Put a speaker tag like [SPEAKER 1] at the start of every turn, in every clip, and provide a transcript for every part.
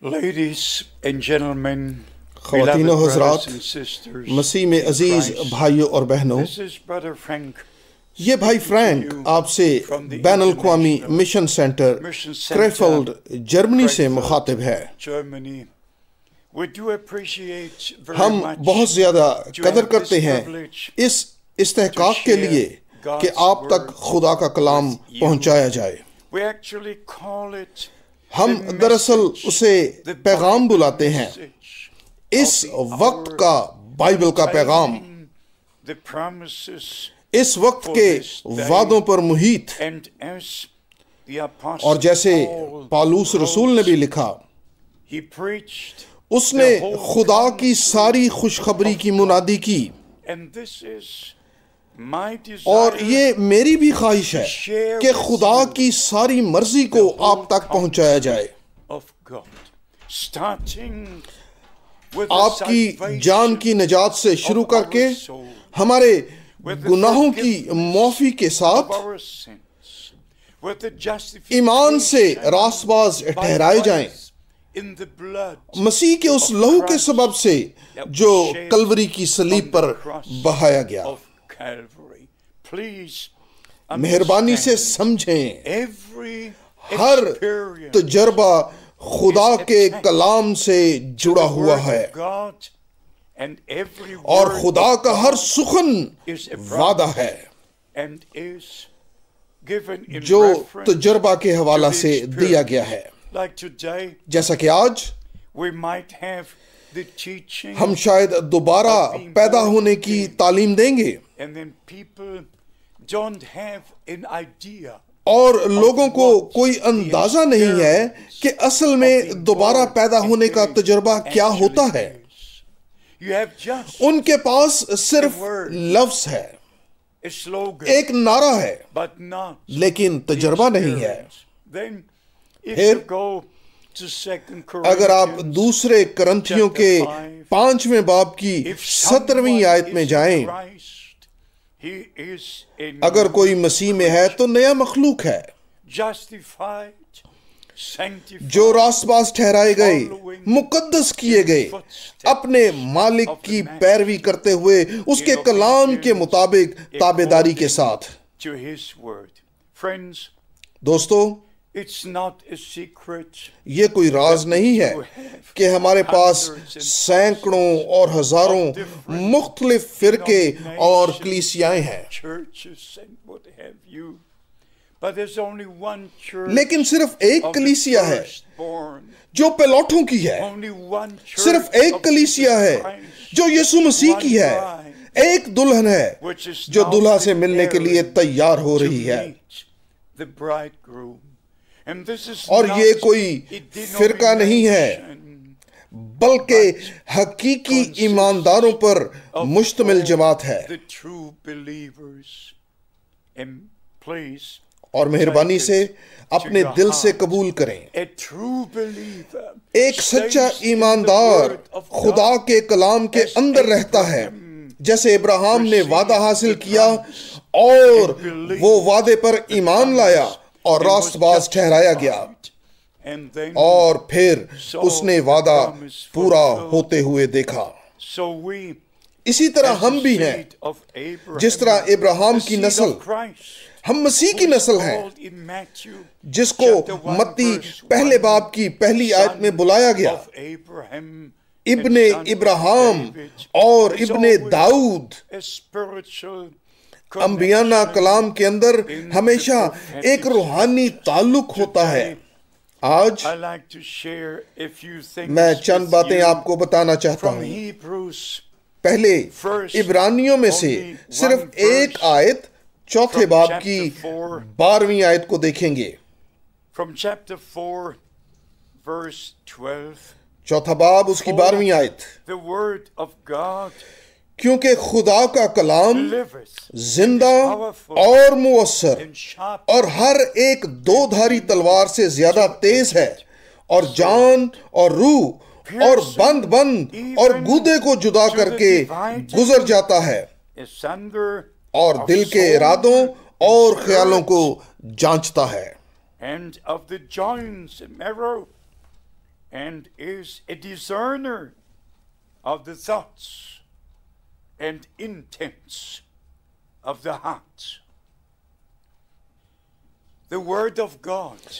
[SPEAKER 1] Ladies and gentlemen,
[SPEAKER 2] خواتین و
[SPEAKER 1] beloved
[SPEAKER 2] حضرات،
[SPEAKER 1] brothers and sisters,
[SPEAKER 2] مسیح میں عزیز
[SPEAKER 1] in Christ,
[SPEAKER 2] بھائیوں اور بہنوں،
[SPEAKER 1] this is Brother Frank
[SPEAKER 2] یہ بھائی فرینک آپ سے بین الاقوامی مشن سینٹر کریفلڈ جرمنی سے مخاطب ہے۔
[SPEAKER 1] Germany. We do appreciate very
[SPEAKER 2] ہم
[SPEAKER 1] much
[SPEAKER 2] بہت زیادہ
[SPEAKER 1] to
[SPEAKER 2] قدر
[SPEAKER 1] have
[SPEAKER 2] کرتے
[SPEAKER 1] this
[SPEAKER 2] ہیں
[SPEAKER 1] privilege
[SPEAKER 2] اس استحقاق کے لیے کہ آپ تک خدا کا کلام پہنچایا جائے۔
[SPEAKER 1] We actually call it
[SPEAKER 2] ہم
[SPEAKER 1] the
[SPEAKER 2] دراصل
[SPEAKER 1] message,
[SPEAKER 2] اسے
[SPEAKER 1] the
[SPEAKER 2] پیغام
[SPEAKER 1] Bible
[SPEAKER 2] بلاتے ہیں،
[SPEAKER 1] message
[SPEAKER 2] اس
[SPEAKER 1] of the
[SPEAKER 2] وقت
[SPEAKER 1] hour,
[SPEAKER 2] کا بائبل کا پیغام،
[SPEAKER 1] containing the promises.
[SPEAKER 2] اس وقت کے وعدوں پر محیط۔
[SPEAKER 1] And as the Apostle
[SPEAKER 2] اور جیسے
[SPEAKER 1] Paul
[SPEAKER 2] پالوس رسول نے بھی لکھا،
[SPEAKER 1] he preached,
[SPEAKER 2] اس نے خدا کی ساری خوشخبری کی منادی کی،
[SPEAKER 1] and this is my
[SPEAKER 2] اور
[SPEAKER 1] desire
[SPEAKER 2] یہ میری بھی خواہش ہے کہ خدا کی ساری مرضی کو آپ تک پہنچایا جائے،
[SPEAKER 1] of God, starting with
[SPEAKER 2] آپ
[SPEAKER 1] the
[SPEAKER 2] کی
[SPEAKER 1] salvation
[SPEAKER 2] جان کی نجات سے شروع کر کے
[SPEAKER 1] our soul,
[SPEAKER 2] ہمارے
[SPEAKER 1] with the
[SPEAKER 2] گناہوں کی
[SPEAKER 1] forgiveness
[SPEAKER 2] معافی کے
[SPEAKER 1] of
[SPEAKER 2] ساتھ
[SPEAKER 1] our sins, with the
[SPEAKER 2] ایمان سے
[SPEAKER 1] justification
[SPEAKER 2] راست باز
[SPEAKER 1] by
[SPEAKER 2] ٹھہرائے جائیں،
[SPEAKER 1] faith in the blood
[SPEAKER 2] مسیح کے اس لہو کے سبب سے جو کلوری کی صلیب پر بہایا گیا۔
[SPEAKER 1] of Calvary. Please
[SPEAKER 2] مہربانی سے
[SPEAKER 1] understand,
[SPEAKER 2] سمجھیں،
[SPEAKER 1] every
[SPEAKER 2] ہر
[SPEAKER 1] experience
[SPEAKER 2] تجربہ خدا کے کلام سے جڑا
[SPEAKER 1] the
[SPEAKER 2] ہوا
[SPEAKER 1] word
[SPEAKER 2] ہے،
[SPEAKER 1] of God, and every
[SPEAKER 2] اور
[SPEAKER 1] word
[SPEAKER 2] خدا
[SPEAKER 1] of
[SPEAKER 2] کا ہر
[SPEAKER 1] God
[SPEAKER 2] سخن
[SPEAKER 1] is a
[SPEAKER 2] وعدہ
[SPEAKER 1] promise
[SPEAKER 2] ہے
[SPEAKER 1] and is given in
[SPEAKER 2] جو
[SPEAKER 1] reference
[SPEAKER 2] تجربہ کے حوالہ
[SPEAKER 1] to the
[SPEAKER 2] سے
[SPEAKER 1] experience.
[SPEAKER 2] دیا گیا ہے۔
[SPEAKER 1] Like today,
[SPEAKER 2] جیسا کہ آج
[SPEAKER 1] we might have the teaching
[SPEAKER 2] ہم شاید دوبارہ پیدا ہونے کی تعلیم دیں گے،
[SPEAKER 1] and then people don't have an idea
[SPEAKER 2] اور لوگوں کو کوئی اندازہ نہیں ہے کہ اصل میں دوبارہ پیدا ہونے کا تجربہ کیا ہوتا ہے۔
[SPEAKER 1] You have just
[SPEAKER 2] ان کے پاس صرف لفظ ہے،
[SPEAKER 1] a slogan,
[SPEAKER 2] ایک نعرہ ہے،
[SPEAKER 1] but not
[SPEAKER 2] لیکن تجربہ نہیں ہے۔
[SPEAKER 1] experience. Then if
[SPEAKER 2] پھر
[SPEAKER 1] you go to 2
[SPEAKER 2] اگر آپ
[SPEAKER 1] Corinthians,
[SPEAKER 2] دوسرے کرنتھیوں کے 5ویں باب کی
[SPEAKER 1] if
[SPEAKER 2] 17ویں
[SPEAKER 1] someone
[SPEAKER 2] آیت میں
[SPEAKER 1] is in
[SPEAKER 2] جائیں،
[SPEAKER 1] Christ, he is a
[SPEAKER 2] اگر
[SPEAKER 1] new
[SPEAKER 2] کوئی مسیح میں ہے تو نیا مخلوق ہے،
[SPEAKER 1] justified, sanctified,
[SPEAKER 2] جو راست باز ٹھہرائے گئے، مقدس کیے گئے، اپنے مالک کی پیروی کرتے ہوئے اس کے کلام کے مطابق تابعداری کے ساتھ۔
[SPEAKER 1] to his word. Friends,
[SPEAKER 2] دوستو،
[SPEAKER 1] it's not a secret
[SPEAKER 2] یہ کوئی راز نہیں ہے کہ ہمارے پاس سینکڑوں اور ہزاروں مختلف فرقے اور کلیسیائیں ہیں،
[SPEAKER 1] churches and what have you, but there's only one church
[SPEAKER 2] لیکن صرف ایک
[SPEAKER 1] of the
[SPEAKER 2] کلیسیا ہے
[SPEAKER 1] firstborn.
[SPEAKER 2] جو پیلوٹوں کی ہے،
[SPEAKER 1] Only one church
[SPEAKER 2] صرف ایک
[SPEAKER 1] of
[SPEAKER 2] کلیسیا
[SPEAKER 1] Jesus
[SPEAKER 2] ہے
[SPEAKER 1] Christ,
[SPEAKER 2] جو یسوع مسیح کی ہے، ایک دلہن ہے
[SPEAKER 1] which is
[SPEAKER 2] جو
[SPEAKER 1] now
[SPEAKER 2] دلہا سے ملنے کے لیے
[SPEAKER 1] preparing
[SPEAKER 2] تیار ہو
[SPEAKER 1] to
[SPEAKER 2] رہی ہے۔
[SPEAKER 1] meet the bridegroom. And this is
[SPEAKER 2] اور
[SPEAKER 1] not
[SPEAKER 2] یہ کوئی
[SPEAKER 1] a
[SPEAKER 2] فرقہ نہیں ہے،
[SPEAKER 1] denomination,
[SPEAKER 2] بلکہ حقیقی ایمانداروں پر مشتمل جماعت ہے۔
[SPEAKER 1] the true believers. And please,
[SPEAKER 2] اور مہربانی سے اپنے دل سے قبول کریں،
[SPEAKER 1] a true believer
[SPEAKER 2] ایک سچا
[SPEAKER 1] stays in the
[SPEAKER 2] ایماندار
[SPEAKER 1] word of God
[SPEAKER 2] خدا کے کلام کے
[SPEAKER 1] as
[SPEAKER 2] اندر رہتا ہے،
[SPEAKER 1] Abraham
[SPEAKER 2] جیسے ابراہیم نے
[SPEAKER 1] received
[SPEAKER 2] وعدہ حاصل
[SPEAKER 1] the
[SPEAKER 2] کیا
[SPEAKER 1] promise
[SPEAKER 2] اور
[SPEAKER 1] and believed
[SPEAKER 2] وہ وعدے پر
[SPEAKER 1] the
[SPEAKER 2] ایمان لایا
[SPEAKER 1] promise
[SPEAKER 2] اور
[SPEAKER 1] and
[SPEAKER 2] راست
[SPEAKER 1] was
[SPEAKER 2] باز ٹھہرایا گیا،
[SPEAKER 1] justified. And then
[SPEAKER 2] اور پھر
[SPEAKER 1] saw
[SPEAKER 2] اس نے
[SPEAKER 1] the
[SPEAKER 2] وعدہ
[SPEAKER 1] promise
[SPEAKER 2] پورا
[SPEAKER 1] fulfilled.
[SPEAKER 2] ہوتے ہوئے دیکھا۔
[SPEAKER 1] So we,
[SPEAKER 2] اسی طرح
[SPEAKER 1] as
[SPEAKER 2] ہم
[SPEAKER 1] the
[SPEAKER 2] بھی ہیں،
[SPEAKER 1] seed of Abraham,
[SPEAKER 2] جس طرح ابراہیم
[SPEAKER 1] the
[SPEAKER 2] کی
[SPEAKER 1] seed
[SPEAKER 2] نسل،
[SPEAKER 1] of Christ,
[SPEAKER 2] ہم مسیح کی
[SPEAKER 1] who is
[SPEAKER 2] نسل ہیں،
[SPEAKER 1] called in Matthew
[SPEAKER 2] جس کو
[SPEAKER 1] chapter 1
[SPEAKER 2] متی
[SPEAKER 1] verse
[SPEAKER 2] پہلے
[SPEAKER 1] 1,
[SPEAKER 2] باب کی پہلی آیت میں
[SPEAKER 1] son
[SPEAKER 2] بلایا گیا،
[SPEAKER 1] of Abraham
[SPEAKER 2] ابن
[SPEAKER 1] and son of
[SPEAKER 2] Ibrahim
[SPEAKER 1] David.
[SPEAKER 2] اور
[SPEAKER 1] There's
[SPEAKER 2] ابن
[SPEAKER 1] always
[SPEAKER 2] Dawood.
[SPEAKER 1] a spiritual
[SPEAKER 2] انبیانہ
[SPEAKER 1] connection
[SPEAKER 2] کلام کے اندر
[SPEAKER 1] in the
[SPEAKER 2] ہمیشہ
[SPEAKER 1] prophetic
[SPEAKER 2] ایک روحانی تعلق ہوتا ہے۔
[SPEAKER 1] Today,
[SPEAKER 2] آج
[SPEAKER 1] I like to share a few things
[SPEAKER 2] میں چند
[SPEAKER 1] with
[SPEAKER 2] باتیں
[SPEAKER 1] you
[SPEAKER 2] آپ کو بتانا چاہتا
[SPEAKER 1] from
[SPEAKER 2] ہوں۔
[SPEAKER 1] Hebrews.
[SPEAKER 2] پہلے
[SPEAKER 1] First,
[SPEAKER 2] عبرانیوں میں سے
[SPEAKER 1] only
[SPEAKER 2] صرف
[SPEAKER 1] one
[SPEAKER 2] ایک
[SPEAKER 1] verse
[SPEAKER 2] آیت چوتھے
[SPEAKER 1] from
[SPEAKER 2] باب
[SPEAKER 1] chapter
[SPEAKER 2] کی
[SPEAKER 1] 4.
[SPEAKER 2] 12ویں آیت کو دیکھیں گے۔
[SPEAKER 1] From chapter 4, verse 12,
[SPEAKER 2] چوتھا باب اس کی 12ویں آیت،
[SPEAKER 1] the word of God
[SPEAKER 2] کیونکہ خدا کا کلام
[SPEAKER 1] liveth
[SPEAKER 2] زندہ اور مؤثر
[SPEAKER 1] and sharp
[SPEAKER 2] اور ہر ایک دو دھاری تلوار سے زیادہ تیز ہے، اور جان اور روح اور بند اور گودے کو جدا کر کے گزر جاتا ہے،
[SPEAKER 1] asunder
[SPEAKER 2] اور
[SPEAKER 1] of
[SPEAKER 2] دل کے
[SPEAKER 1] soul
[SPEAKER 2] ارادوں
[SPEAKER 1] and
[SPEAKER 2] اور خیالوں
[SPEAKER 1] spirit,
[SPEAKER 2] کو جانچتا ہے،
[SPEAKER 1] and of the joints and marrow, and is a discerner of the thoughts and intents of the heart. The word of God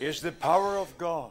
[SPEAKER 1] is the power of God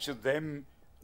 [SPEAKER 1] to them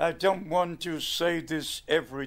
[SPEAKER 1] I don't want to say this every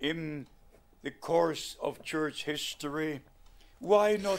[SPEAKER 1] in the course of church history. Why not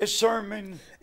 [SPEAKER 1] a sermon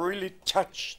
[SPEAKER 1] really touched.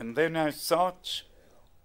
[SPEAKER 1] And then I thought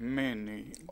[SPEAKER 1] many.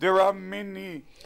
[SPEAKER 1] there are many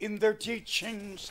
[SPEAKER 1] in their teachings,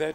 [SPEAKER 1] That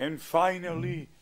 [SPEAKER 1] and finally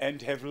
[SPEAKER 1] and have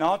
[SPEAKER 1] not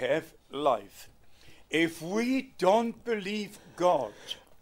[SPEAKER 1] have life. If we don't believe God,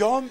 [SPEAKER 1] don't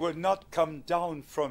[SPEAKER 1] will not come down from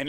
[SPEAKER 1] and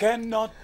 [SPEAKER 1] cannot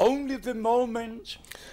[SPEAKER 1] only the moment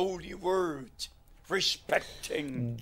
[SPEAKER 1] holy word, respecting,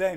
[SPEAKER 1] then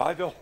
[SPEAKER 1] by the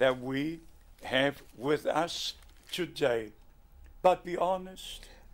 [SPEAKER 1] that we have with us today. But be honest,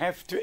[SPEAKER 1] have to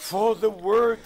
[SPEAKER 1] for the word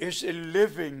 [SPEAKER 1] is a living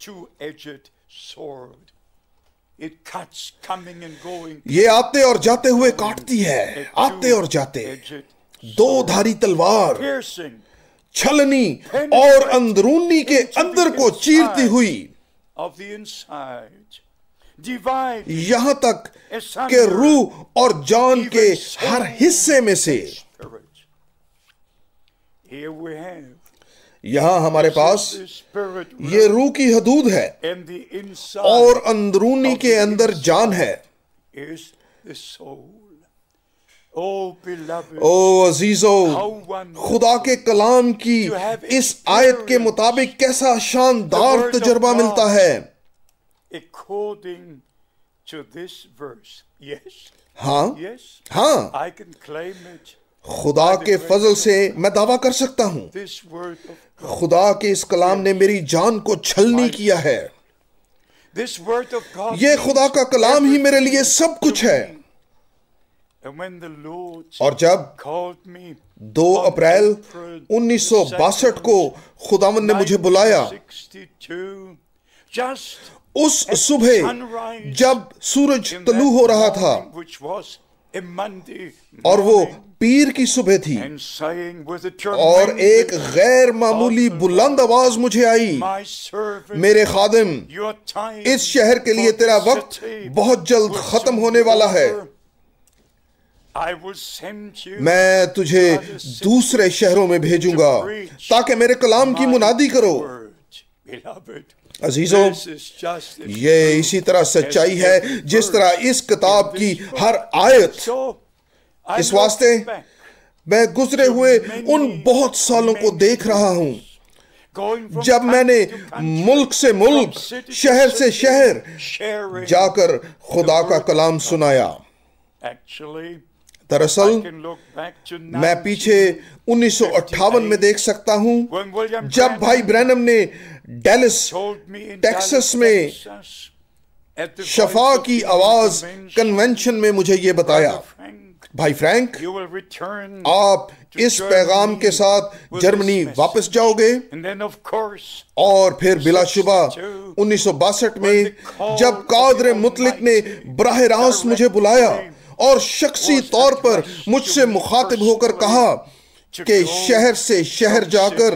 [SPEAKER 1] two-edged sword, It cuts coming and going.
[SPEAKER 2] یہ آتے اور جاتے ہوئے کاٹتی ہے, آتے اور جاتے. دو دھاری تلوار,
[SPEAKER 1] Piercing
[SPEAKER 2] چھلنی اور اندرونی کے اندر کو چیرتی ہوئی,
[SPEAKER 1] of the inside, dividing
[SPEAKER 2] یہاں تک کہ روح اور جان کے ہر حصے میں سے.
[SPEAKER 1] spirit. Here we have
[SPEAKER 2] یہاں ہمارے پاس
[SPEAKER 1] the spirit
[SPEAKER 2] یہ روح کی حدود ہے
[SPEAKER 1] and the inside
[SPEAKER 2] اور اندرونی کے اندر جان ہے.
[SPEAKER 1] is the soul. Oh beloved,
[SPEAKER 2] او عزیزو,
[SPEAKER 1] how wonderful
[SPEAKER 2] خدا کے کلام کی اس آیت کے مطابق کیسا شاندار تجربہ ملتا ہے.
[SPEAKER 1] according to this verse. Yes,
[SPEAKER 2] ہاں
[SPEAKER 1] yes,
[SPEAKER 2] ہاں,
[SPEAKER 1] I can claim it.
[SPEAKER 2] خدا کے فضل سے میں دعویٰ کر سکتا ہوں,
[SPEAKER 1] This word of
[SPEAKER 2] خدا کے اس کلام نے میری جان کو چھلنی کیا ہے.
[SPEAKER 1] this word of God
[SPEAKER 2] یہ خدا کا کلام ہی میرے لیے سب کچھ ہے.
[SPEAKER 1] and when the Lord
[SPEAKER 2] اور جب
[SPEAKER 1] called me
[SPEAKER 2] 2 اپریل 1962 کو خداوند نے مجھے بلایا,
[SPEAKER 1] 1962, just
[SPEAKER 2] اس صبح جب سورج طلوع ہو رہا تھا,
[SPEAKER 1] which was a Monday
[SPEAKER 2] اور وہ
[SPEAKER 1] morning,
[SPEAKER 2] پیر کی صبح تھی,
[SPEAKER 1] and saying with a
[SPEAKER 2] اور ایک
[SPEAKER 1] tremendous
[SPEAKER 2] غیر معمولی بلند آواز مجھے آئی,
[SPEAKER 1] my servant,
[SPEAKER 2] میرے خادم,
[SPEAKER 1] your time
[SPEAKER 2] اس شہر کے لیے تیرا وقت بہت جلد ختم ہونے والا ہے.
[SPEAKER 1] I will send you
[SPEAKER 2] میں تجھے دوسرے شہروں میں بھیجوں گا تاکہ میرے کلام کی منادی کرو.
[SPEAKER 1] word. Beloved,
[SPEAKER 2] عزیزو,
[SPEAKER 1] this is just as
[SPEAKER 2] یہ اسی طرح سچائی ہے جس طرح اس کتاب کی ہر آیت.
[SPEAKER 1] so I
[SPEAKER 2] اس واسطے
[SPEAKER 1] look back,
[SPEAKER 2] میں گزرے ہوئے ان بہت سالوں کو دیکھ رہا ہوں
[SPEAKER 1] going from
[SPEAKER 2] جب میں نے
[SPEAKER 1] country to country,
[SPEAKER 2] ملک سے ملک,
[SPEAKER 1] from city to
[SPEAKER 2] شہر سے
[SPEAKER 1] city,
[SPEAKER 2] شہر
[SPEAKER 1] sharing
[SPEAKER 2] جا کر خدا کا کلام سنایا.
[SPEAKER 1] Actually,
[SPEAKER 2] دراصل
[SPEAKER 1] I can look back to
[SPEAKER 2] میں پیچھے 1958 میں دیکھ سکتا ہوں
[SPEAKER 1] when William
[SPEAKER 2] جب بھائی
[SPEAKER 1] Branham
[SPEAKER 2] برینم نے Dallas
[SPEAKER 1] told me in
[SPEAKER 2] Texas
[SPEAKER 1] Dallas,
[SPEAKER 2] میں
[SPEAKER 1] Texas, at the
[SPEAKER 2] شفا
[SPEAKER 1] Voice of
[SPEAKER 2] کی
[SPEAKER 1] Healing
[SPEAKER 2] آواز
[SPEAKER 1] Convention,
[SPEAKER 2] کنونشن میں مجھے یہ بتایا,
[SPEAKER 1] Brother Frank,
[SPEAKER 2] بھائی فرینک,
[SPEAKER 1] you will return
[SPEAKER 2] آپ
[SPEAKER 1] to
[SPEAKER 2] اس
[SPEAKER 1] Germany
[SPEAKER 2] پیغام کے ساتھ
[SPEAKER 1] with
[SPEAKER 2] جرمنی
[SPEAKER 1] this message.
[SPEAKER 2] واپس جاؤ گے.
[SPEAKER 1] And then of course,
[SPEAKER 2] اور پھر بلا شبہ 1962 میں جب قادر مطلق نے براہ راست مجھے بلایا اور شخصی طور پر مجھ سے مخاطب ہو کر کہا کہ شہر سے شہر جا کر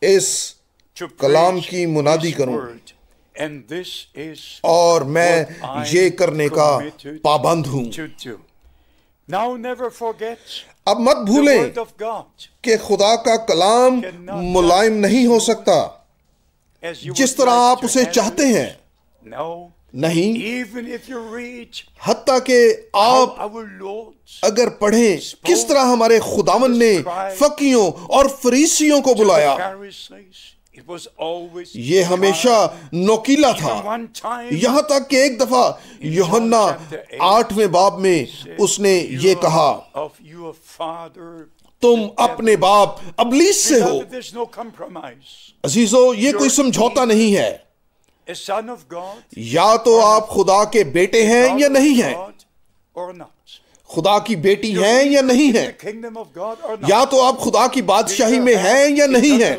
[SPEAKER 2] اس کلام کی منادی کروں, اور میں یہ کرنے کا پابند ہوں. اب مت بھولیں کہ خدا کا کلام ملائم نہیں ہو سکتا جس طرح آپ اسے چاہتے ہیں. نہیں, حتیٰ کہ آپ اگر پڑھیں کس طرح ہمارے خداوند نے فقیوں اور فریسیوں کو بلایا, یہ ہمیشہ نوکیلا تھا. یہاں تک کہ ایک دفعہ یوحنا 8ویں باب میں اس نے یہ کہا, تم اپنے باپ ابلیس سے ہو. عزیزو, یہ کوئی سمجھوتا نہیں ہے. یا تو آپ خدا کے بیٹے ہیں یا نہیں ہیں, خدا کی بیٹی ہیں یا نہیں ہیں, یا تو آپ خدا کی بادشاہی میں ہیں یا نہیں ہیں,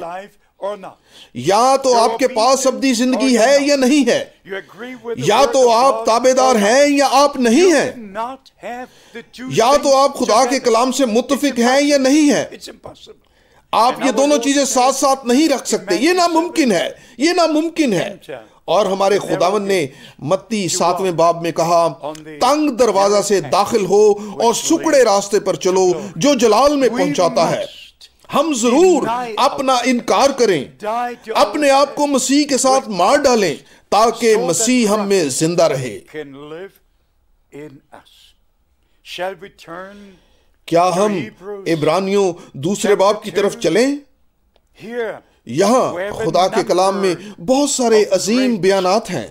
[SPEAKER 2] یا تو آپ کے پاس ابدی زندگی ہے یا نہیں ہے, یا تو آپ تابعدار ہیں یا آپ نہیں ہیں, یا تو آپ خدا کے کلام سے متفق ہیں یا نہیں ہیں. آپ یہ دونوں چیزیں ساتھ ساتھ نہیں رکھ سکتے. یہ ناممکن ہے, یہ ناممکن ہے. اور ہمارے خداوند نے متی 7ویں باب میں کہا, تنگ دروازہ سے داخل ہو اور سکڑے راستے پر چلو جو جلال میں پہنچاتا ہے. ہم ضرور اپنا انکار کریں, اپنے آپ کو مسیح کے ساتھ مار ڈالیں تاکہ مسیح ہم میں زندہ رہے. کیا ہم عبرانیوں 2 باب کی طرف چلیں؟ یہاں خدا کے کلام میں بہت سارے عظیم بیانات ہیں.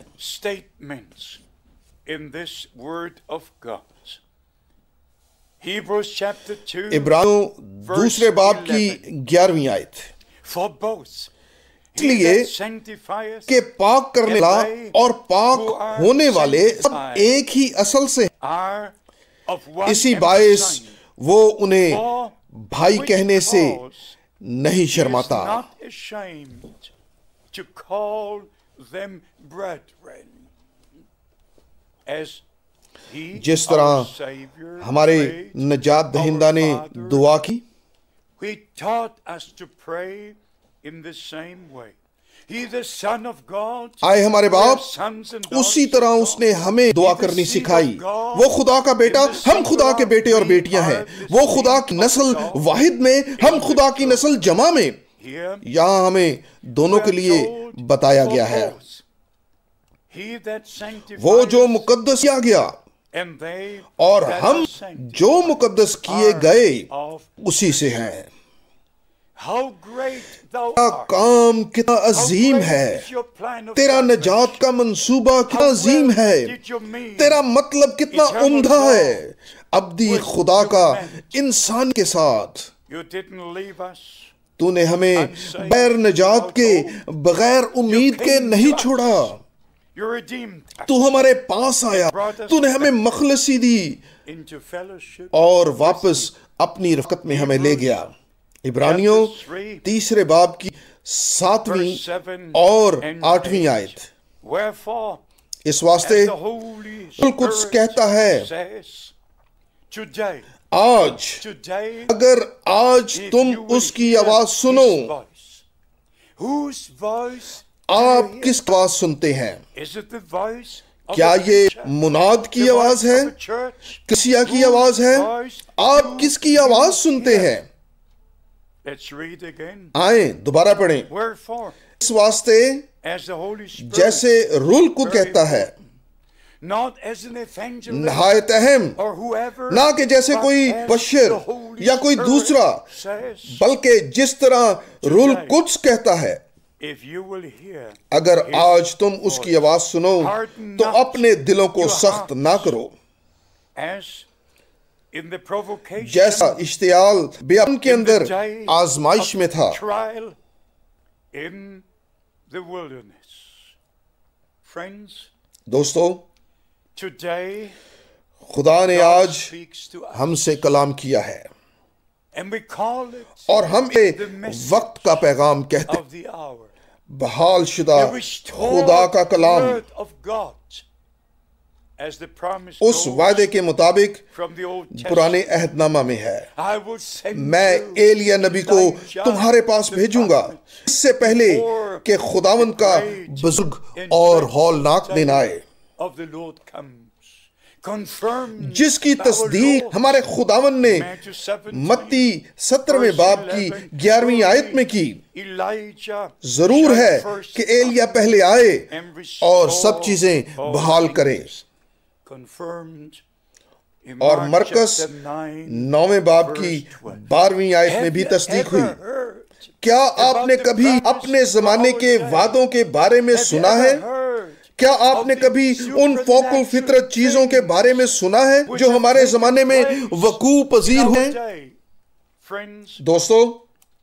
[SPEAKER 2] عبرانیوں 2 باب کی 11ویں آیت, اس لیے کہ پاک کرنے والا اور پاک ہونے والے سب ایک ہی اصل سے ہیں, اسی باعث وہ انہیں بھائی کہنے سے نہیں شرماتا.
[SPEAKER 1] as he,
[SPEAKER 2] جس طرح
[SPEAKER 1] our Savior,
[SPEAKER 2] ہمارے
[SPEAKER 1] prayed,
[SPEAKER 2] نجات دہندہ نے دعا کی،
[SPEAKER 1] he taught us to pray in the same way. He, the Son of God,
[SPEAKER 2] آئے ہمارے
[SPEAKER 1] we are
[SPEAKER 2] باپ،
[SPEAKER 1] sons and
[SPEAKER 2] اسی
[SPEAKER 1] daughters
[SPEAKER 2] طرح
[SPEAKER 1] of
[SPEAKER 2] اس
[SPEAKER 1] God.
[SPEAKER 2] نے ہمیں دعا کرنی سکھائی۔ وہ خدا کا بیٹا، ہم خدا کے بیٹے اور بیٹیاں ہیں۔ وہ خدا کی نسل واحد میں، ہم خدا کی نسل جمع میں۔
[SPEAKER 1] Here,
[SPEAKER 2] یہاں ہمیں دونوں کے لیے بتایا گیا ہے،
[SPEAKER 1] he that sanctifies
[SPEAKER 2] وہ جو مقدس کیا گیا
[SPEAKER 1] and they
[SPEAKER 2] اور
[SPEAKER 1] that
[SPEAKER 2] ہم
[SPEAKER 1] are sanctified
[SPEAKER 2] جو مقدس کیے گئے
[SPEAKER 1] of
[SPEAKER 2] اسی سے ہیں۔
[SPEAKER 1] how great thou
[SPEAKER 2] تیرا
[SPEAKER 1] art.
[SPEAKER 2] کام کتنا
[SPEAKER 1] How
[SPEAKER 2] عظیم
[SPEAKER 1] great
[SPEAKER 2] ہے،
[SPEAKER 1] is your plan of
[SPEAKER 2] تیرا
[SPEAKER 1] salvation.
[SPEAKER 2] نجات کا منصوبہ کتنا
[SPEAKER 1] How
[SPEAKER 2] عظیم
[SPEAKER 1] well
[SPEAKER 2] ہے،
[SPEAKER 1] did you mean
[SPEAKER 2] تیرا مطلب کتنا عمدہ ہے ابدی خدا کا انسان کے ساتھ۔
[SPEAKER 1] you didn't leave us
[SPEAKER 2] تو نے ہمیں بغیر نجات کے، بغیر امید کے نہیں چھوڑا۔
[SPEAKER 1] you redeemed us
[SPEAKER 2] تو ہمارے پاس آیا، تو نے ہمیں مخلصی دی
[SPEAKER 1] into fellowship
[SPEAKER 2] اور واپس اپنی رفقت میں ہمیں لے گیا۔ عبرانیوں 3 باب کی 7ویں
[SPEAKER 1] verse 7
[SPEAKER 2] اور
[SPEAKER 1] and
[SPEAKER 2] 8ویں آیت۔
[SPEAKER 1] wherefore
[SPEAKER 2] اس واسطے
[SPEAKER 1] as the Holy
[SPEAKER 2] القدس
[SPEAKER 1] Spirit
[SPEAKER 2] کہتا ہے،
[SPEAKER 1] says today
[SPEAKER 2] اگر آج تم اس کی آواز سنو،
[SPEAKER 1] whose voice
[SPEAKER 2] آپ کس آواز سنتے ہیں؟
[SPEAKER 1] is it the voice of
[SPEAKER 2] کیا
[SPEAKER 1] a
[SPEAKER 2] یہ
[SPEAKER 1] preacher?
[SPEAKER 2] مناد کی
[SPEAKER 1] The voice
[SPEAKER 2] آواز ہے؟
[SPEAKER 1] of a church?
[SPEAKER 2] کسیا کی آواز ہے؟ آپ کس کی آواز سنتے ہیں؟
[SPEAKER 1] Let's read again.
[SPEAKER 2] آئیں دوبارہ پڑھیں۔
[SPEAKER 1] Wherefore
[SPEAKER 2] اس واسطے
[SPEAKER 1] as the Holy Spirit
[SPEAKER 2] جیسے روح القدس کہتا ہے،
[SPEAKER 1] not as an evangelist
[SPEAKER 2] نہایت اہم،
[SPEAKER 1] or whoever
[SPEAKER 2] نہ کہ جیسے
[SPEAKER 1] but
[SPEAKER 2] کوئی
[SPEAKER 1] as
[SPEAKER 2] بشر
[SPEAKER 1] the Holy
[SPEAKER 2] یا کوئی
[SPEAKER 1] Spirit
[SPEAKER 2] دوسرا،
[SPEAKER 1] says,
[SPEAKER 2] بلکہ جس طرح روح القدس کہتا ہے،
[SPEAKER 1] if you will hear
[SPEAKER 2] اگر
[SPEAKER 1] his
[SPEAKER 2] آج تم اس کی آواز سنو تو اپنے دلوں کو سخت نہ کرو،
[SPEAKER 1] as in the provocation
[SPEAKER 2] جیسا اشتعال بیابان کے
[SPEAKER 1] in
[SPEAKER 2] اندر
[SPEAKER 1] the day
[SPEAKER 2] آزمائش میں
[SPEAKER 1] of
[SPEAKER 2] تھا۔
[SPEAKER 1] trial in the wilderness. Friends,
[SPEAKER 2] دوستو،
[SPEAKER 1] today
[SPEAKER 2] خدا نے
[SPEAKER 1] God
[SPEAKER 2] آج
[SPEAKER 1] speaks to us
[SPEAKER 2] ہم سے کلام کیا ہے،
[SPEAKER 1] and we call it
[SPEAKER 2] اور ہم
[SPEAKER 1] the message
[SPEAKER 2] وقت کا پیغام کہتے ہیں،
[SPEAKER 1] of the hour.
[SPEAKER 2] بحال شدہ
[SPEAKER 1] The restored
[SPEAKER 2] خدا کا کلام،
[SPEAKER 1] word of God as the promise
[SPEAKER 2] us
[SPEAKER 1] goes
[SPEAKER 2] وعدے کے مطابق
[SPEAKER 1] from the Old
[SPEAKER 2] پرانے
[SPEAKER 1] Testament.
[SPEAKER 2] عہد نامہ میں ہے۔
[SPEAKER 1] I will send
[SPEAKER 2] میں
[SPEAKER 1] you
[SPEAKER 2] ایلیا نبی کو
[SPEAKER 1] Elijah
[SPEAKER 2] تمہارے پاس
[SPEAKER 1] the
[SPEAKER 2] بھیجوں گا،
[SPEAKER 1] prophet
[SPEAKER 2] اس سے پہلے کہ خداوند کا بزرگ اور ہولناک دن آئے،
[SPEAKER 1] of the Lord comes. Confirmed
[SPEAKER 2] جس کی
[SPEAKER 1] by our
[SPEAKER 2] تصدیق
[SPEAKER 1] Lord.
[SPEAKER 2] ہمارے خداوند نے
[SPEAKER 1] Matthew 17,
[SPEAKER 2] متی 17ویں باب کی 11ویں آیت میں کی۔
[SPEAKER 1] Elijah
[SPEAKER 2] ضرور ہے
[SPEAKER 1] shall first
[SPEAKER 2] کہ ایلیا پہلے آئے
[SPEAKER 1] and restore
[SPEAKER 2] اور سب چیزیں
[SPEAKER 1] all
[SPEAKER 2] بحال کرے۔
[SPEAKER 1] things. Confirmed in
[SPEAKER 2] اور
[SPEAKER 1] Mark
[SPEAKER 2] مرکز
[SPEAKER 1] chapter 9,
[SPEAKER 2] 9ویں باب کی
[SPEAKER 1] verse 12.
[SPEAKER 2] 12ویں آیت میں بھی
[SPEAKER 1] Have you
[SPEAKER 2] تصدیق
[SPEAKER 1] ever
[SPEAKER 2] ہوئی۔
[SPEAKER 1] heard
[SPEAKER 2] کیا آپ
[SPEAKER 1] about
[SPEAKER 2] نے
[SPEAKER 1] the
[SPEAKER 2] کبھی
[SPEAKER 1] promise
[SPEAKER 2] اپنے
[SPEAKER 1] for
[SPEAKER 2] زمانے
[SPEAKER 1] our
[SPEAKER 2] کے
[SPEAKER 1] day?
[SPEAKER 2] وعدوں کے بارے میں
[SPEAKER 1] Have you
[SPEAKER 2] سنا ہے؟
[SPEAKER 1] ever heard
[SPEAKER 2] کیا آپ
[SPEAKER 1] of
[SPEAKER 2] نے
[SPEAKER 1] the
[SPEAKER 2] کبھی ان فوق الفطرت چیزوں کے بارے میں سنا ہے جو ہمارے زمانے میں وقوع پذیر
[SPEAKER 1] in our
[SPEAKER 2] ہیں؟
[SPEAKER 1] day? Friends,
[SPEAKER 2] دوستو،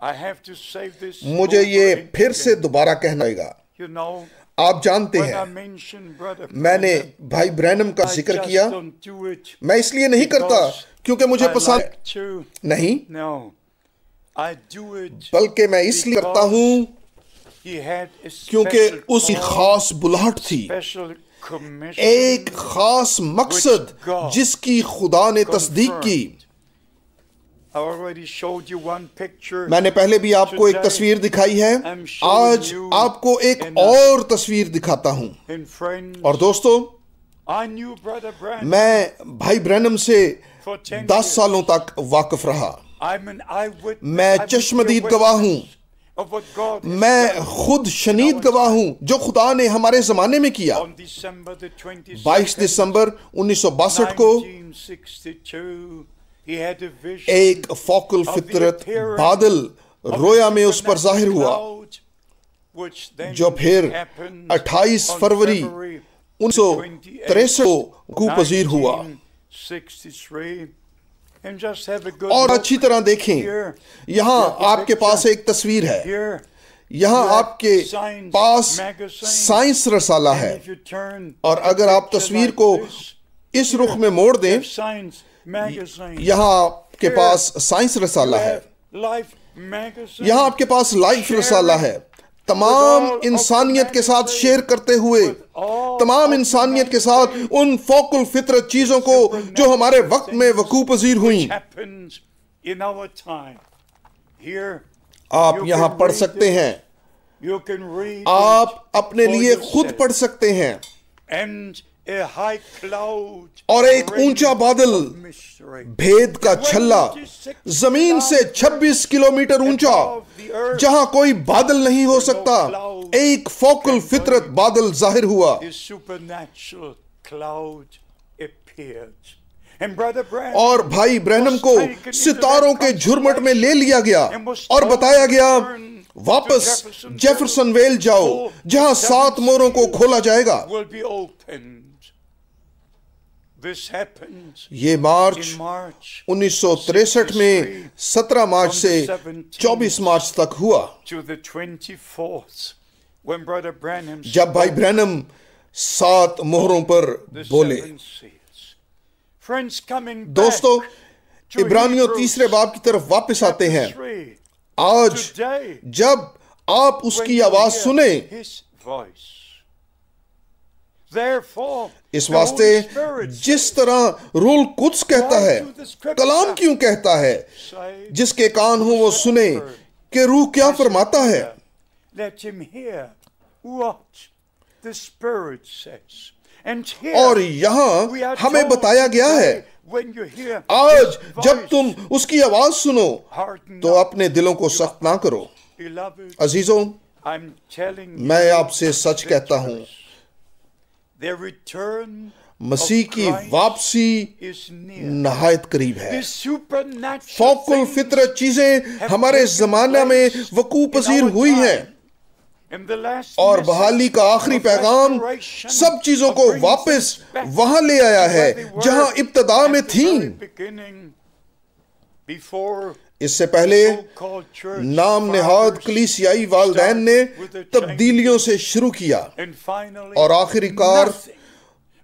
[SPEAKER 1] I have to say this
[SPEAKER 2] مجھے
[SPEAKER 1] over
[SPEAKER 2] یہ
[SPEAKER 1] and
[SPEAKER 2] پھر سے
[SPEAKER 1] again.
[SPEAKER 2] دوبارہ کہنا ہے گا۔
[SPEAKER 1] You know,
[SPEAKER 2] آپ جانتے
[SPEAKER 1] when I
[SPEAKER 2] ہیں
[SPEAKER 1] mention Brother
[SPEAKER 2] میں نے
[SPEAKER 1] Branham,
[SPEAKER 2] بھائی برینم کا
[SPEAKER 1] I
[SPEAKER 2] ذکر
[SPEAKER 1] just
[SPEAKER 2] کیا،
[SPEAKER 1] don't do it
[SPEAKER 2] میں اس لیے نہیں کرتا
[SPEAKER 1] because
[SPEAKER 2] کیونکہ مجھے
[SPEAKER 1] I
[SPEAKER 2] پسند
[SPEAKER 1] like to.
[SPEAKER 2] نہیں،
[SPEAKER 1] No, I do it
[SPEAKER 2] بلکہ میں اس لیے کرتا ہوں
[SPEAKER 1] he had a
[SPEAKER 2] کیونکہ
[SPEAKER 1] special
[SPEAKER 2] اس کی
[SPEAKER 1] call,
[SPEAKER 2] خاص بلاہٹ تھی،
[SPEAKER 1] special commission
[SPEAKER 2] ایک خاص مقصد جس کی خدا نے تصدیق کی۔
[SPEAKER 1] I already showed you one picture.
[SPEAKER 2] میں نے پہلے بھی آپ کو ایک تصویر دکھائی ہے، آج آپ کو ایک اور تصویر دکھاتا ہوں۔
[SPEAKER 1] And friends,
[SPEAKER 2] اور دوستو،
[SPEAKER 1] I knew Brother Branham
[SPEAKER 2] میں بھائی برینم سے
[SPEAKER 1] for 10
[SPEAKER 2] 10
[SPEAKER 1] years.
[SPEAKER 2] سالوں تک واقف رہا،
[SPEAKER 1] I'm an eyewitness.
[SPEAKER 2] میں
[SPEAKER 1] I'm a
[SPEAKER 2] چشمدید
[SPEAKER 1] witness
[SPEAKER 2] گواہ ہوں،
[SPEAKER 1] of what God has
[SPEAKER 2] میں
[SPEAKER 1] done.
[SPEAKER 2] خود شنید گواہ ہوں جو خدا نے ہمارے زمانے میں کیا۔
[SPEAKER 1] On December the 22nd,
[SPEAKER 2] 22 دسمبر 1962 کو
[SPEAKER 1] 1962, he had a vision
[SPEAKER 2] ایک فوق
[SPEAKER 1] of the
[SPEAKER 2] الفطرت
[SPEAKER 1] appearance
[SPEAKER 2] بادل
[SPEAKER 1] of
[SPEAKER 2] رویا
[SPEAKER 1] the
[SPEAKER 2] میں اس پر ظاہر
[SPEAKER 1] supernatural
[SPEAKER 2] ہوا،
[SPEAKER 1] cloud, which then
[SPEAKER 2] جو پھر
[SPEAKER 1] happened
[SPEAKER 2] 28
[SPEAKER 1] on
[SPEAKER 2] فروری
[SPEAKER 1] February
[SPEAKER 2] 1963 کو پذیر ہوا۔
[SPEAKER 1] 1963. And just have a good
[SPEAKER 2] اور
[SPEAKER 1] look
[SPEAKER 2] اچھی طرح دیکھیں،
[SPEAKER 1] here.
[SPEAKER 2] یہاں آپ کے پاس ایک تصویر ہے،
[SPEAKER 1] Here,
[SPEAKER 2] یہاں
[SPEAKER 1] you have
[SPEAKER 2] آپ کے
[SPEAKER 1] Science
[SPEAKER 2] پاس
[SPEAKER 1] magazine.
[SPEAKER 2] سائنس رسالہ ہے،
[SPEAKER 1] and if you turn
[SPEAKER 2] اور
[SPEAKER 1] the
[SPEAKER 2] اگر آپ
[SPEAKER 1] picture
[SPEAKER 2] تصویر
[SPEAKER 1] like
[SPEAKER 2] کو
[SPEAKER 1] this,
[SPEAKER 2] اس رخ میں موڑ دیں،
[SPEAKER 1] you have Science magazine.
[SPEAKER 2] یہاں آپ کے پاس سائنس
[SPEAKER 1] You
[SPEAKER 2] رسالہ ہے،
[SPEAKER 1] have Life magazine.
[SPEAKER 2] یہاں آپ کے پاس لائف رسالہ ہے، تمام انسانیت کے ساتھ شیئر کرتے ہوئے تمام انسانیت کے ساتھ ان فوق الفطرت چیزوں کو جو ہمارے وقت میں وقوع پذیر ہوئیں۔ آپ یہاں پڑھ سکتے ہیں، آپ اپنے لیے خود پڑھ سکتے ہیں۔ اور ایک اونچا بادل، بھید کا چھلا، زمین سے 26 کلومیٹر اونچا، جہاں کوئی بادل نہیں ہو سکتا، ایک فوق الفطرت بادل ظاہر ہوا۔ اور بھائی برینم کو ستاروں کے جھرمٹ میں لے لیا گیا اور بتایا گیا واپس جیفرسن ویل جاؤ جہاں 7 موروں کو کھولا جائے گا۔ یہ مارچ 1963 میں 17 مارچ سے 24 مارچ تک ہوا، جب بھائی برینم 7 مہروں پر بولے۔ دوستو، عبرانیوں 3 باب کی طرف واپس آتے ہیں۔ آج جب آپ اس کی آواز سنیں، اس واسطے جس طرح روح القدس کہتا ہے، کلام کیوں کہتا ہے، جس کے کان ہوں وہ سنے کہ روح کیا فرماتا ہے۔ اور یہاں ہمیں بتایا گیا ہے، آج جب تم اس کی آواز سنو تو اپنے دلوں کو سخت نہ کرو۔ عزیزوں، میں آپ سے سچ کہتا ہوں، مسیح کی واپسی نہایت قریب ہے۔ فوق الفطرت چیزیں ہمارے زمانہ میں وقوع پذیر ہوئی ہیں، اور بحالی کا آخری پیغام سب چیزوں کو واپس وہاں لے آیا ہے جہاں ابتدا میں تھیں۔ اس سے پہلے نام نہاد کلیسیائی والدین نے تبدیلیوں سے شروع کیا، اور آخری کار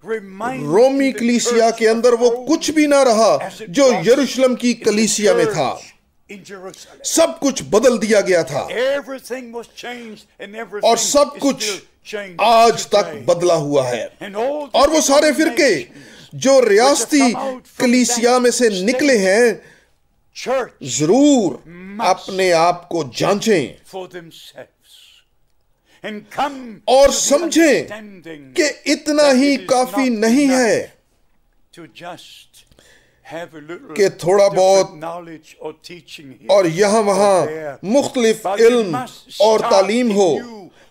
[SPEAKER 2] رومی کلیسیا کے اندر وہ کچھ بھی نہ رہا جو یروشلم کی کلیسیا میں تھا۔ سب کچھ بدل دیا گیا تھا، اور سب کچھ آج تک بدلا ہوا ہے۔ اور وہ سارے فرقے جو ریاستی کلیسیا میں سے نکلے ہیں، ضرور اپنے آپ کو جانچیں اور سمجھیں کہ اتنا ہی کافی نہیں ہے کہ تھوڑا بہت اور یہاں وہاں مختلف علم اور تعلیم ہو،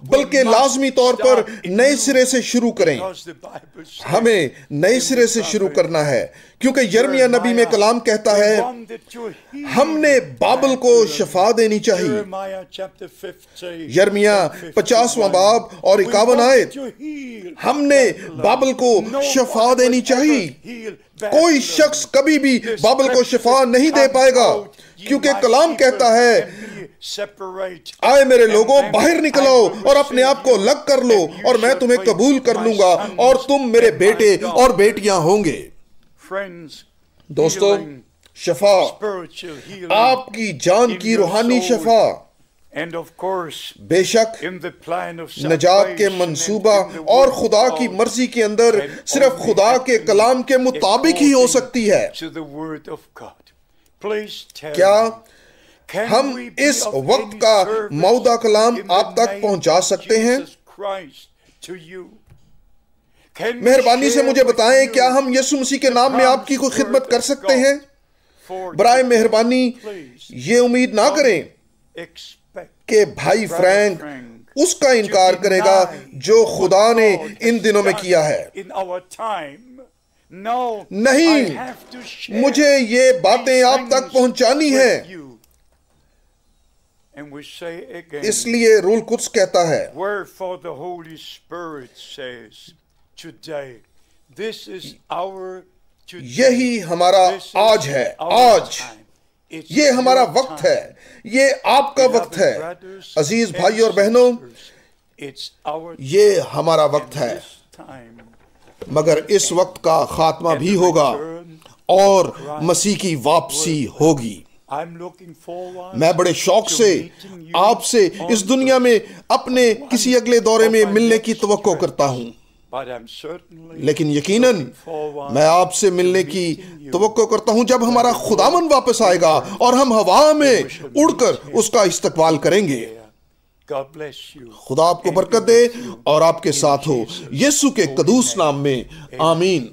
[SPEAKER 2] بلکہ لازمی طور پر نئے سرے سے شروع کریں۔ ہمیں نئے سرے سے شروع کرنا ہے، کیونکہ یرمیہ نبی میں کلام کہتا ہے ہم نے بابل کو شفا دینی چاہیے۔ یرمیہ 50واں باب اور 51 آیت، ہم نے بابل کو شفا دینی چاہیے۔ کوئی شخص کبھی بھی بابل کو شفا نہیں دے پائے گا، کیونکہ کلام کہتا ہے آئے میرے لوگوں باہر نکل آؤ اور اپنے آپ کو الگ کر لو، اور میں تمہیں قبول کر لوں گا اور تم میرے بیٹے اور بیٹیاں ہوں گے۔ دوستو، شفا، آپ کی جان کی روحانی شفا، بے شک نجات کے منصوبہ اور خدا کی مرضی کے اندر صرف خدا کے کلام کے مطابق ہی ہو سکتی ہے۔ کیا ہم اس وقت کا مودع کلام آپ تک پہنچا سکتے ہیں؟ مہربانی سے مجھے بتائیں، کیا ہم یسوع مسیح کے نام میں آپ کی کوئی خدمت کر سکتے ہیں؟ برائے مہربانی یہ امید نہ کریں کہ بھائی فرینک اس کا انکار کرے گا جو خدا نے ان دنوں میں کیا ہے۔ نہیں، مجھے یہ باتیں آپ تک پہنچانی ہیں۔ اس لیے روح القدس کہتا ہے یہی ہمارا آج ہے، آج یہ ہمارا وقت ہے، یہ آپ کا وقت ہے۔ عزیز بھائی اور بہنوں، یہ ہمارا وقت ہے، مگر اس وقت کا خاتمہ بھی ہوگا اور مسیح کی واپسی ہوگی۔ میں بڑے شوق سے آپ سے اس دنیا میں اپنے کسی اگلے دورے میں ملنے کی توقع کرتا ہوں۔
[SPEAKER 1] but I'm certainly
[SPEAKER 2] لیکن یقیناً میں آپ سے ملنے کی توقع کرتا ہوں جب ہمارا خداوند واپس آئے گا اور ہم ہوا میں اڑ کر اس کا استقبال کریں گے۔
[SPEAKER 1] God bless you.
[SPEAKER 2] خدا آپ کو برکت دے اور آپ کے ساتھ ہو، یسوع کے قدوس نام میں آمین۔